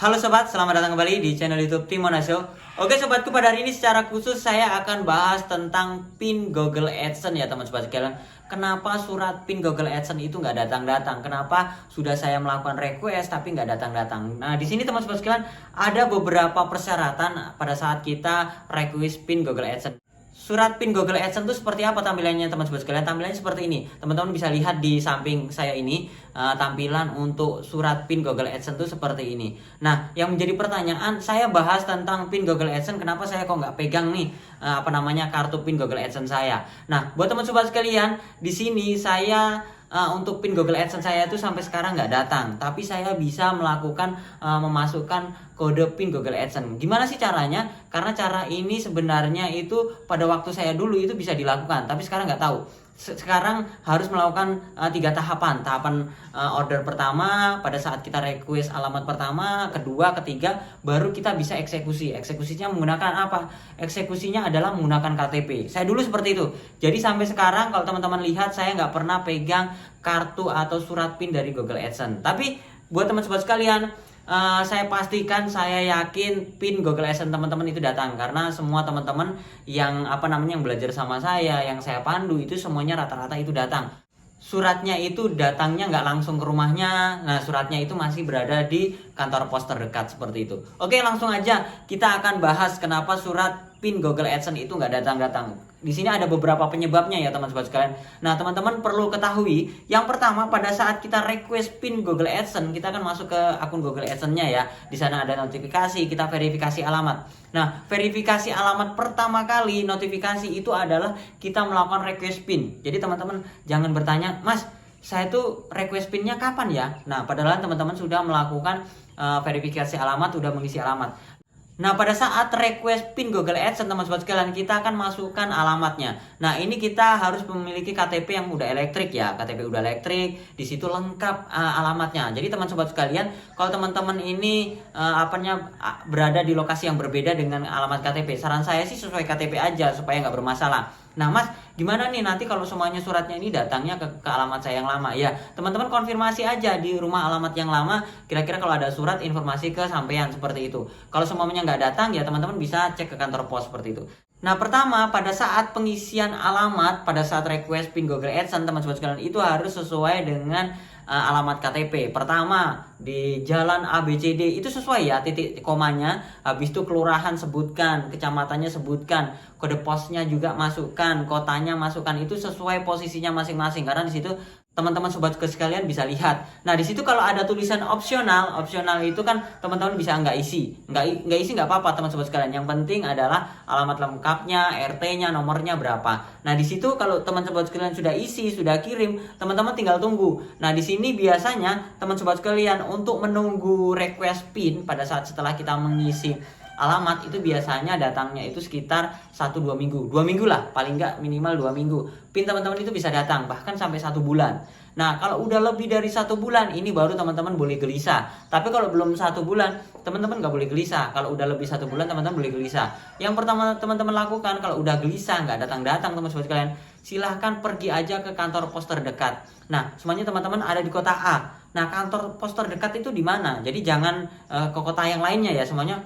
Halo sobat, selamat datang kembali di channel YouTube Timona Show. Oke sobatku, pada hari ini secara khusus saya akan bahas tentang PIN Google AdSense ya teman-teman sekalian. Kenapa surat PIN Google AdSense itu nggak datang-datang? Kenapa sudah saya melakukan request tapi nggak datang-datang? Nah di sini teman-teman sekalian ada beberapa persyaratan pada saat kita request PIN Google AdSense. Surat PIN Google AdSense itu seperti apa tampilannya teman-teman sekalian? Tampilannya seperti ini. Teman-teman bisa lihat di samping saya ini tampilan untuk surat PIN Google AdSense itu seperti ini. Nah, yang menjadi pertanyaan, saya bahas tentang PIN Google AdSense, kenapa saya kok nggak pegang nih kartu PIN Google AdSense saya. Nah, buat teman-teman sekalian, di sini saya untuk PIN Google AdSense saya itu sampai sekarang nggak datang, tapi saya bisa melakukan memasukkan kode PIN Google AdSense. Gimana sih caranya? Karena cara ini sebenarnya itu pada waktu saya dulu itu bisa dilakukan, tapi sekarang nggak tahu. Sekarang harus melakukan 3 tahapan. Tahapan order pertama pada saat kita request alamat pertama, kedua, ketiga, baru kita bisa eksekusi. Eksekusinya menggunakan apa? Eksekusinya adalah menggunakan KTP. Saya dulu seperti itu. Jadi sampai sekarang kalau teman-teman lihat, saya nggak pernah pegang kartu atau surat PIN dari Google AdSense. Tapi buat teman-teman sekalian, saya pastikan, saya yakin PIN Google AdSense teman-teman itu datang, karena semua teman-teman yang yang belajar sama saya, yang saya pandu itu semuanya rata-rata itu datang. Suratnya itu datangnya nggak langsung ke rumahnya. Nah, suratnya itu masih berada di kantor pos terdekat seperti itu. Oke, langsung aja kita akan bahas kenapa surat PIN Google AdSense itu nggak datang-datang. Di sini ada beberapa penyebabnya ya teman-teman sekalian. Nah, teman-teman perlu ketahui, yang pertama pada saat kita request PIN Google AdSense, kita akan masuk ke akun Google AdSense-nya ya. Di sana ada notifikasi, kita verifikasi alamat. Nah, verifikasi alamat pertama kali notifikasi itu adalah kita melakukan request PIN. Jadi teman-teman jangan bertanya, "Mas, saya tuh request PIN-nya kapan ya?" Nah, padahal teman-teman sudah melakukan verifikasi alamat, sudah mengisi alamat. Nah, pada saat request PIN Google AdSense teman-teman sekalian, kita akan masukkan alamatnya. Nah, ini kita harus memiliki KTP yang udah elektrik ya. KTP udah elektrik, di situ lengkap alamatnya. Jadi teman-teman sekalian, kalau teman-teman ini berada di lokasi yang berbeda dengan alamat KTP, saran saya sih sesuai KTP aja supaya nggak bermasalah. Nah Mas, gimana nih nanti kalau semuanya suratnya ini datangnya ke alamat saya yang lama? Ya, teman-teman konfirmasi aja di rumah alamat yang lama, kira-kira kalau ada surat informasi ke sampean seperti itu. Kalau semuanya nggak datang, ya teman-teman bisa cek ke kantor pos seperti itu. Nah, pertama pada saat pengisian alamat, pada saat request PIN Google AdSense teman-teman sekalian, itu harus sesuai dengan alamat KTP. Pertama di Jalan ABCD itu sesuai ya, titik komanya, habis itu kelurahan sebutkan, kecamatannya sebutkan, kode posnya juga masukkan, kotanya masukkan, itu sesuai posisinya masing-masing, karena di situ teman-teman sobat sekalian bisa lihat. Nah, di situ kalau ada tulisan opsional itu kan teman-teman bisa nggak isi. Nggak isi nggak apa-apa teman-teman sekalian. Yang penting adalah alamat lengkapnya, RT-nya, nomornya berapa. Nah, di situ kalau teman-teman sekalian sudah isi, sudah kirim, teman-teman tinggal tunggu. Nah, di sini biasanya teman sobat sekalian untuk menunggu request PIN pada saat setelah kita mengisi alamat itu biasanya datangnya itu sekitar 1-2 minggu. 2 minggu lah, paling nggak minimal 2 minggu. PIN teman-teman itu bisa datang bahkan sampai 1 bulan. Nah, kalau udah lebih dari 1 bulan, ini baru teman-teman boleh gelisah. Tapi kalau belum 1 bulan, teman-teman nggak boleh gelisah. Kalau udah lebih 1 bulan, teman-teman boleh gelisah. Yang pertama teman-teman lakukan, kalau udah gelisah nggak datang-datang teman-teman sekalian, silahkan pergi aja ke kantor pos terdekat. Nah, semuanya teman-teman ada di kota A. Nah, kantor pos terdekat itu di mana? Jadi jangan ke kota yang lainnya ya, semuanya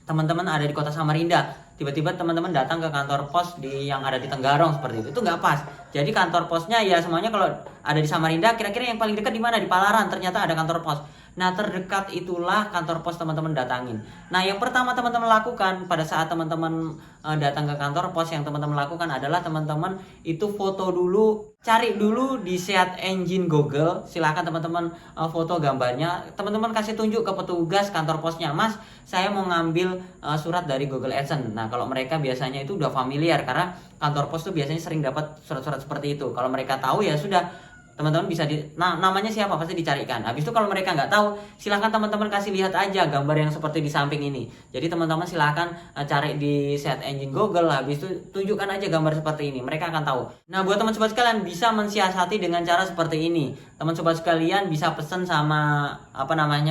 teman-teman ada di kota Samarinda, tiba-tiba teman-teman datang ke kantor pos yang ada di Tenggarong seperti itu nggak pas. Jadi kantor posnya ya semuanya kalau ada di Samarinda, kira-kira yang paling dekat di mana? Di Palaran, ternyata ada kantor pos. Nah, terdekat itulah kantor pos teman-teman datangin. Nah, yang pertama teman-teman lakukan pada saat teman-teman datang ke kantor pos, yang teman-teman lakukan adalah teman-teman itu foto dulu, cari dulu di search engine Google, silahkan teman-teman foto gambarnya, teman-teman kasih tunjuk ke petugas kantor posnya, "Mas, saya mau ngambil surat dari Google AdSense." Nah, kalau mereka biasanya itu udah familiar, karena kantor pos tuh biasanya sering dapat surat-surat seperti itu. Kalau mereka tahu ya sudah, teman-teman bisa namanya siapa pasti dicarikan. Habis itu kalau mereka nggak tahu, silahkan teman-teman kasih lihat aja gambar yang seperti di samping ini. Jadi teman-teman silahkan cari di search engine Google, habis itu tunjukkan aja gambar seperti ini, mereka akan tahu. Nah, buat teman-teman sekalian bisa mensiasati dengan cara seperti ini. teman sobat sekalian bisa pesen sama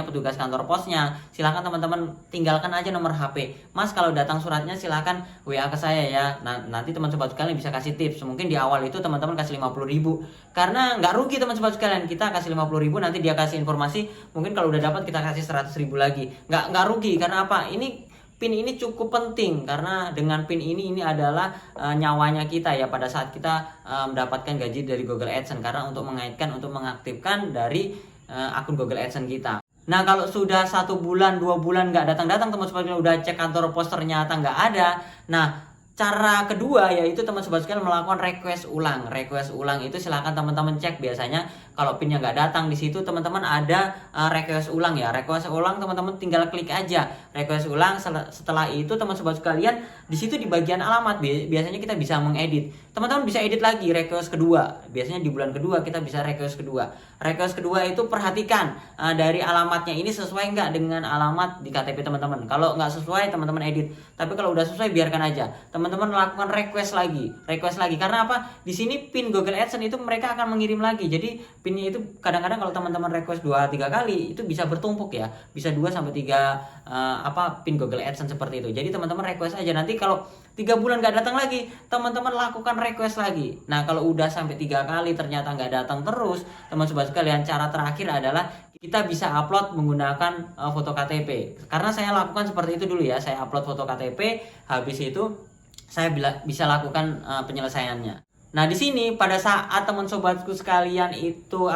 petugas kantor posnya. Silahkan teman-teman tinggalkan aja nomor HP. Mas, kalau datang suratnya silahkan WA ke saya ya. Nah, nanti teman sobat sekalian bisa kasih tips. Mungkin di awal itu teman-teman kasih 50.000, karena nggak rugi teman sobat sekalian. Kita kasih 50.000, nanti dia kasih informasi. Mungkin kalau udah dapat kita kasih 100.000 lagi. Nggak rugi, karena apa? PIN ini cukup penting, karena dengan PIN ini adalah nyawanya kita ya pada saat kita mendapatkan gaji dari Google AdSense, karena untuk mengaitkan, untuk mengaktifkan dari akun Google AdSense kita. Nah, kalau sudah 1 bulan 2 bulan nggak datang-datang, teman sobat sekalian udah cek kantor pos ternyata nggak ada. Nah, cara kedua yaitu teman sobat sekalian melakukan request ulang. Request ulang itu silahkan teman-teman cek. Biasanya kalau pinnya nggak datang, di situ teman-teman ada request ulang ya. Request ulang teman-teman tinggal klik aja request ulang. Setelah itu teman sobat sekalian, di situ di bagian alamat biasanya kita bisa mengedit. Teman-teman bisa edit lagi request kedua. Biasanya di bulan kedua kita bisa request kedua. Request kedua itu perhatikan dari alamatnya ini sesuai nggak dengan alamat di KTP teman-teman. Kalau nggak sesuai teman-teman edit. Tapi kalau udah sesuai biarkan aja. Teman-teman lakukan request lagi. Karena apa? Di sini PIN Google AdSense itu mereka akan mengirim lagi. Jadi PIN-nya itu kadang-kadang kalau teman-teman request 2-3 kali itu bisa bertumpuk ya. Bisa 2-3 PIN Google AdSense seperti itu. Jadi teman-teman request aja. Nanti kalau 3 bulan nggak datang lagi, teman-teman lakukan request lagi. Nah, kalau udah sampai 3 kali ternyata nggak datang terus, teman sobat sekalian, cara terakhir adalah kita bisa upload menggunakan foto KTP. Karena saya lakukan seperti itu dulu ya. Saya upload foto KTP, habis itu saya bisa lakukan penyelesaiannya. Nah, di sini pada saat teman sobatku sekalian itu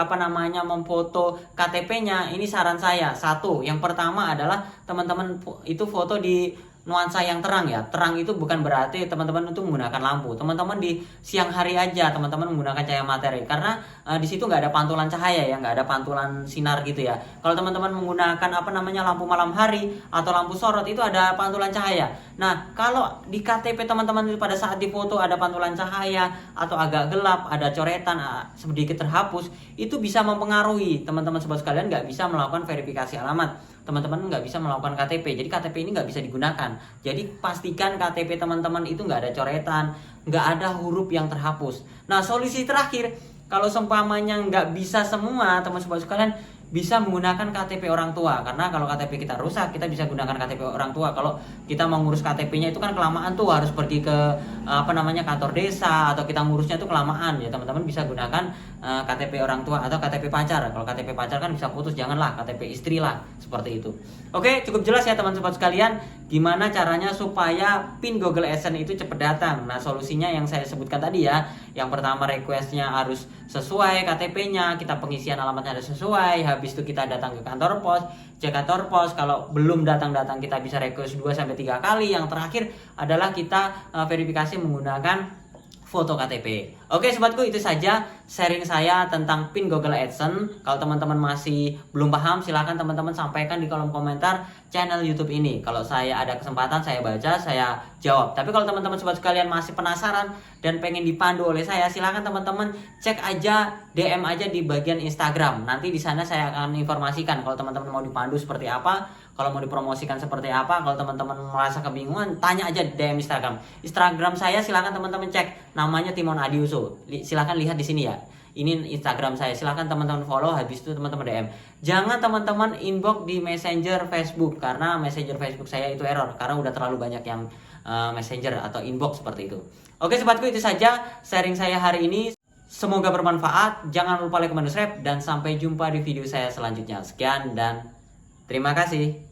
memfoto KTP-nya, ini saran saya. Yang pertama adalah teman-teman itu foto di nuansa yang terang ya. Terang itu bukan berarti teman-teman untuk menggunakan lampu. Teman-teman di siang hari aja teman-teman menggunakan cahaya materi, karena di situ nggak ada pantulan cahaya ya, nggak ada pantulan sinar gitu ya. Kalau teman-teman menggunakan lampu malam hari atau lampu sorot, itu ada pantulan cahaya. Nah, kalau di KTP teman-teman itu pada saat difoto ada pantulan cahaya atau agak gelap, ada coretan sedikit terhapus, itu bisa mempengaruhi teman-teman sobat sekalian nggak bisa melakukan verifikasi alamat. Teman-teman nggak bisa melakukan KTP, jadi KTP ini nggak bisa digunakan. Jadi pastikan KTP teman-teman itu nggak ada coretan, nggak ada huruf yang terhapus. Nah, solusi terakhir, kalau seumpamanya nggak bisa semua, teman-teman sekalian bisa menggunakan KTP orang tua. Karena kalau KTP kita rusak, kita bisa gunakan KTP orang tua. Kalau kita mau ngurus KTP-nya itu kan kelamaan tuh, harus pergi ke kantor desa, atau kita ngurusnya itu kelamaan ya. Teman-teman bisa gunakan KTP orang tua atau KTP pacar. Kalau KTP pacar kan bisa putus, janganlah KTP istri lah, seperti itu. Oke, cukup jelas ya teman-teman sekalian gimana caranya supaya PIN Google AdSense itu cepat datang. Nah, solusinya yang saya sebutkan tadi ya. Yang pertama, requestnya harus sesuai KTP-nya, kita pengisian alamatnya harus sesuai. Habis itu kita datang ke kantor pos, cek kantor pos. Kalau belum datang-datang kita bisa request 2-3 kali. Yang terakhir adalah kita verifikasi menggunakan foto KTP. Oke sobatku, itu saja sharing saya tentang PIN Google AdSense. Kalau teman-teman masih belum paham, silahkan teman-teman sampaikan di kolom komentar channel YouTube ini. Kalau saya ada kesempatan, saya baca, saya jawab. Tapi kalau teman-teman sobat sekalian masih penasaran dan pengen dipandu oleh saya, silahkan teman-teman cek aja, DM aja di bagian Instagram. Nanti di sana saya akan informasikan kalau teman-teman mau dipandu seperti apa, kalau mau dipromosikan seperti apa. Kalau teman-teman merasa kebingungan, tanya aja di DM Instagram. Instagram saya silahkan teman-teman cek, namanya Timon Adiuso. Silahkan lihat di sini ya. Ini Instagram saya, silahkan teman-teman follow, habis itu teman-teman DM. Jangan teman-teman inbox di Messenger Facebook, karena Messenger Facebook saya itu error, karena udah terlalu banyak yang Messenger atau inbox seperti itu. Oke sobatku, itu saja sharing saya hari ini. Semoga bermanfaat. Jangan lupa like, comment, subscribe, dan sampai jumpa di video saya selanjutnya. Sekian dan terima kasih.